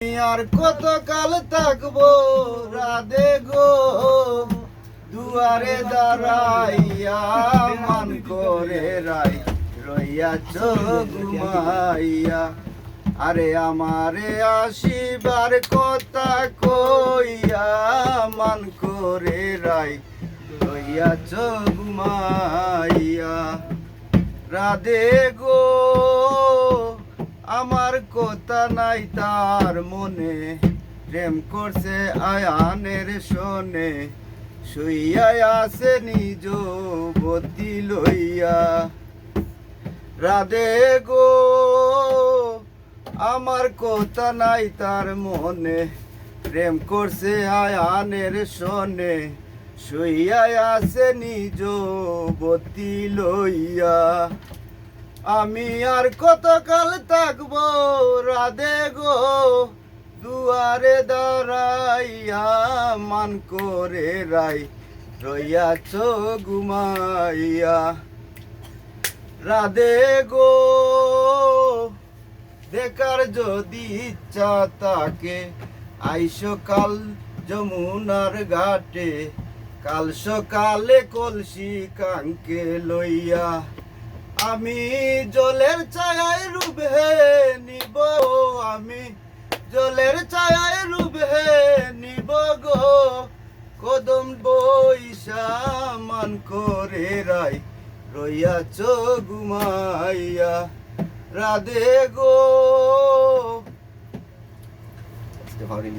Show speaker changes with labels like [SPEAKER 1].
[SPEAKER 1] আর কত কাল থাকবো রাধে গো দুয়ারে দাঁড়াইয়া মান করে রাই রইয়াছ ঘুমাইয়া। আরে আমারে আসিবার কথা কইয়া মান করে রাই রইয়াছ ঘুমাইয়া। রাধে গো আমার কথা নাই তার মনে, প্রেম করছে আয়ানের শোনে, শুইয়া আছে নিজ বতি লইয়া। রাধে গো আমার কথা নাই তার মনে, প্রেম করছে আয়ানের শোনে, শুইয়া আছে নিজ বতি লইয়া। আমি আর কতকাল থাকবো রাধে গো দুয়ারে দাঁড়াইয়া মান করে রাই রইয়াছ ঘুমাইয়া। রাধে গো দেখার যদি ইচ্ছা থাকে আইসো কাল যমুনার ঘাটে, কাল সকালে কলসি কাঙ্কে লইয়া। আমি জলের ছায়ায় রূপে নিব, আমি জলের ছায়ায় রূপে নিব গো কদম বইসা মান করে রাই রইয়াছ ঘুমাইয়া। রাধে গো